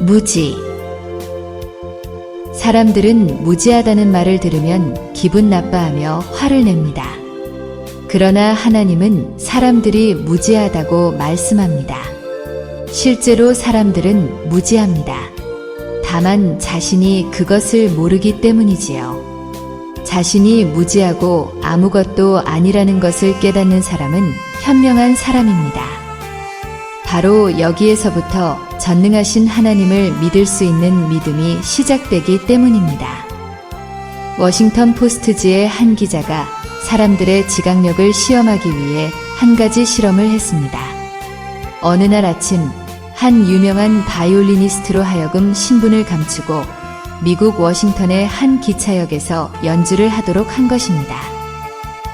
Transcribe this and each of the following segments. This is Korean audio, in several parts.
무지. 사람들은 무지하다는 말을 들으면 기분 나빠하며 화를 냅니다. 그러나 하나님은 사람들이 무지하다고 말씀합니다. 실제로 사람들은 무지합니다. 다만 자신이 그것을 모르기 때문이지요. 자신이 무지하고 아무것도 아니라는 것을 깨닫는 사람은 현명한 사람입니다. 바로 여기에서부터 전능하신 하나님을 믿을 수 있는 믿음이 시작되기 때문입니다. 워싱턴 포스트지의 한 기자가 사람들의 지각력을 시험하기 위해 한 가지 실험을 했습니다. 어느 날 아침 한 유명한 바이올리니스트로 하여금 신분을 감추고 미국 워싱턴의 한 기차역에서 연주를 하도록 한 것입니다.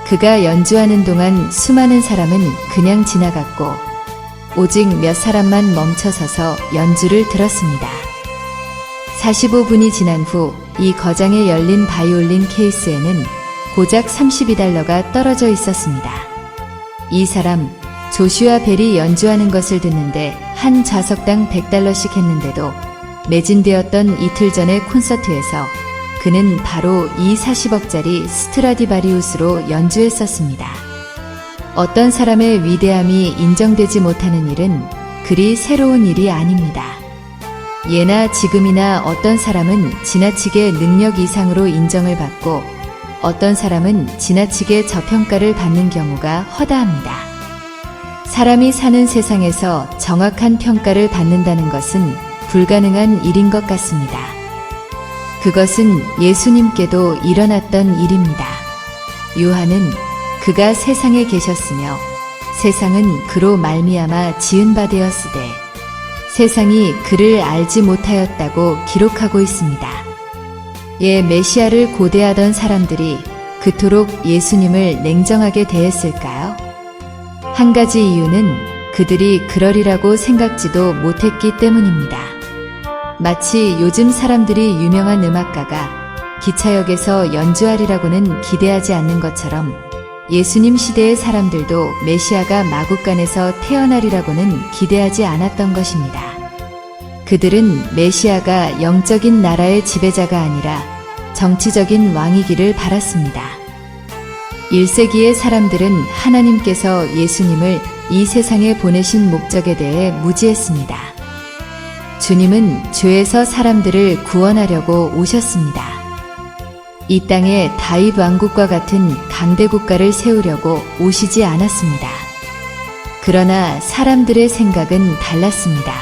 그가 연주하는 동안 수많은 사람은 그냥 지나갔고 오직 몇 사람만 멈춰서서 연주를 들었습니다. 45분이 지난 후 이 거장에 열린 바이올린 케이스에는 고작 $32가 떨어져 있었습니다. 이 사람 조슈아 벨이 연주하는 것을 듣는데 한 좌석당 $100씩 했는데도 매진되었던 이틀 전의 콘서트에서 그는 바로 이 40억짜리 스트라디바리우스로 연주했었습니다. 어떤 사람의 위대함이 인정되지 못하는 일은 그리 새로운 일이 아닙니다. 예나 지금이나 어떤 사람은 지나치게 능력 이상으로 인정을 받고 어떤 사람은 지나치게 저평가를 받는 경우가 허다합니다. 사람이 사는 세상에서 정확한 평가를 받는다는 것은 불가능한 일인 것 같습니다. 그것은 예수님께도 일어났던 일입니다. 요한은 그가 세상에 계셨으며 세상은 그로 말미암아 지은 바 되었으되 세상이 그를 알지 못하였다고 기록하고 있습니다. 메시아를 고대하던 사람들이 그토록 예수님을 냉정하게 대했을까요? 한 가지 이유는 그들이 그러리라고 생각지도 못했기 때문입니다. 마치 요즘 사람들이 유명한 음악가가 기차역에서 연주하리라고는 기대하지 않는 것처럼 예수님 시대의 사람들도 메시아가 마국간에서 태어나리라고는 기대하지 않았던 것입니다. 그들은 메시아가 영적인 나라의 지배자가 아니라 정치적인 왕이기를 바랐습니다. 1세기의 사람들은 하나님께서 예수님을 이 세상에 보내신 목적에 대해 무지했습니다. 주님은 죄에서 사람들을 구원하려고 오셨습니다. 이 땅에 다윗 왕국과 같은 강대 국가를 세우려고 오시지 않았습니다. 그러나 사람들의 생각은 달랐습니다.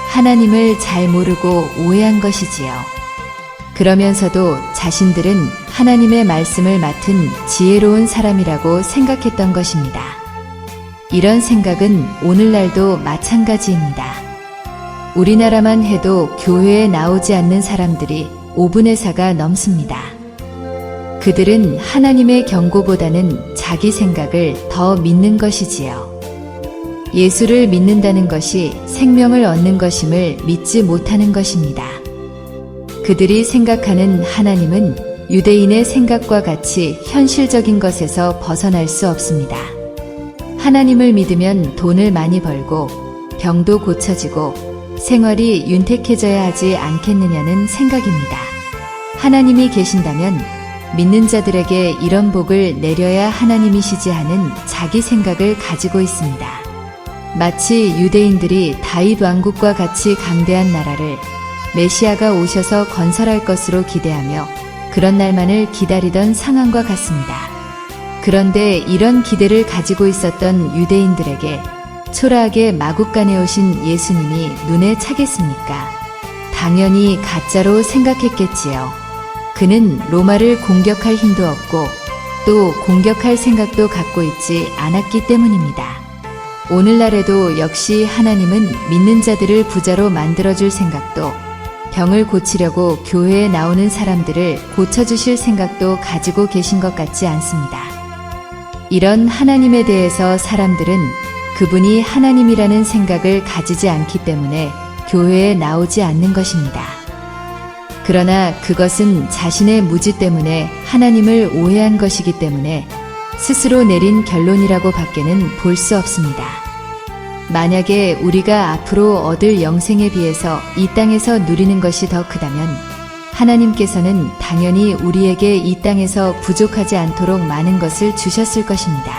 하나님을 잘 모르고 오해한 것이지요. 그러면서도 자신들은 하나님의 말씀을 맡은 지혜로운 사람이라고 생각했던 것입니다. 이런 생각은 오늘날도 마찬가지입니다. 우리나라만 해도 교회에 나오지 않는 사람들이 5분의 4가 넘습니다. 그들은 하나님의 경고보다는 자기 생각을 더 믿는 것이지요. 예수를 믿는다는 것이 생명을 얻는 것임을 믿지 못하는 것입니다. 그들이 생각하는 하나님은 유대인의 생각과 같이 현실적인 것에서 벗어날 수 없습니다. 하나님을 믿으면 돈을 많이 벌고 병도 고쳐지고 생활이 윤택해져야 하지 않겠느냐는 생각입니다. 하나님이 계신다면 믿는 자들에게 이런 복을 내려야 하나님이시지 하는 자기 생각을 가지고 있습니다. 마치 유대인들이 다윗 왕국과 같이 강대한 나라를 메시아가 오셔서 건설할 것으로 기대하며 그런 날만을 기다리던 상황과 같습니다. 그런데 이런 기대를 가지고 있었던 유대인들에게 초라하게 마국간에 오신 예수님이 눈에 차겠습니까? 당연히 가짜로 생각했겠지요. 그는 로마를 공격할 힘도 없고 또 공격할 생각도 갖고 있지 않았기 때문입니다. 오늘날에도 역시 하나님은 믿는 자들을 부자로 만들어줄 생각도 병을 고치려고 교회에 나오는 사람들을 고쳐주실 생각도 가지고 계신 것 같지 않습니다. 이런 하나님에 대해서 사람들은 그분이 하나님이라는 생각을 가지지 않기 때문에 교회에 나오지 않는 것입니다. 그러나 그것은 자신의 무지 때문에 하나님을 오해한 것이기 때문에 스스로 내린 결론이라고 밖에는 볼 수 없습니다. 만약에 우리가 앞으로 얻을 영생에 비해서 이 땅에서 누리는 것이 더 크다면 하나님께서는 당연히 우리에게 이 땅에서 부족하지 않도록 많은 것을 주셨을 것입니다.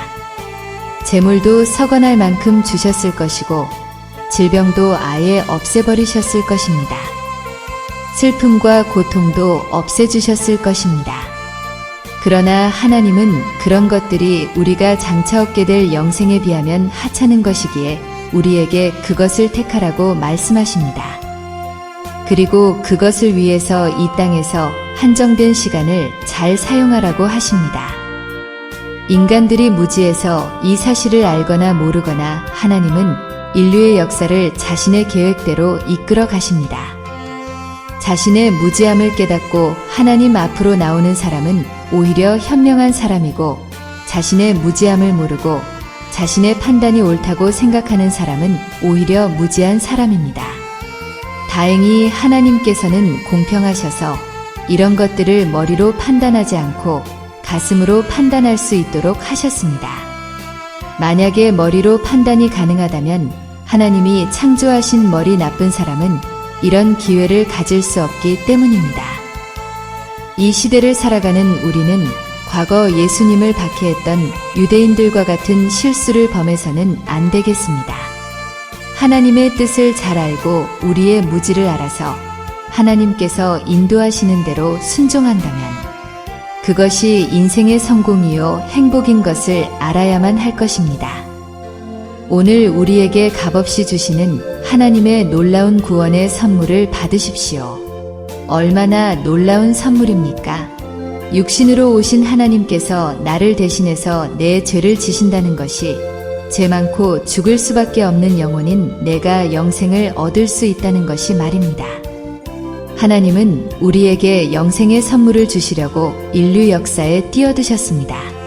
재물도 썩어날 만큼 주셨을 것이고 질병도 아예 없애버리셨을 것입니다. 슬픔과 고통도 없애주셨을 것입니다. 그러나 하나님은 그런 것들이 우리가 장차 얻게 될 영생에 비하면 하찮은 것이기에 우리에게 그것을 택하라고 말씀하십니다. 그리고 그것을 위해서 이 땅에서 한정된 시간을 잘 사용하라고 하십니다. 인간들이 무지해서 이 사실을 알거나 모르거나 하나님은 인류의 역사를 자신의 계획대로 이끌어 가십니다. 자신의 무지함을 깨닫고 하나님 앞으로 나오는 사람은 오히려 현명한 사람이고 자신의 무지함을 모르고 자신의 판단이 옳다고 생각하는 사람은 오히려 무지한 사람입니다. 다행히 하나님께서는 공평하셔서 이런 것들을 머리로 판단하지 않고 가슴으로 판단할 수 있도록 하셨습니다. 만약에 머리로 판단이 가능하다면 하나님이 창조하신 머리 나쁜 사람은 이런 기회를 가질 수 없기 때문입니다. 이 시대를 살아가는 우리는 과거 예수님을 박해했던 유대인들과 같은 실수를 범해서는 안 되겠습니다. 하나님의 뜻을 잘 알고 우리의 무지를 알아서 하나님께서 인도하시는 대로 순종한다면 그것이 인생의 성공이요 행복인 것을 알아야만 할 것입니다. 오늘 우리에게 값없이 주시는 하나님의 놀라운 구원의 선물을 받으십시오. 얼마나 놀라운 선물입니까? 육신으로 오신 하나님께서 나를 대신해서 내 죄를 지신다는 것이 죄 많고 죽을 수밖에 없는 영혼인 내가 영생을 얻을 수 있다는 것이 말입니다. 하나님은 우리에게 영생의 선물을 주시려고 인류 역사에 뛰어드셨습니다.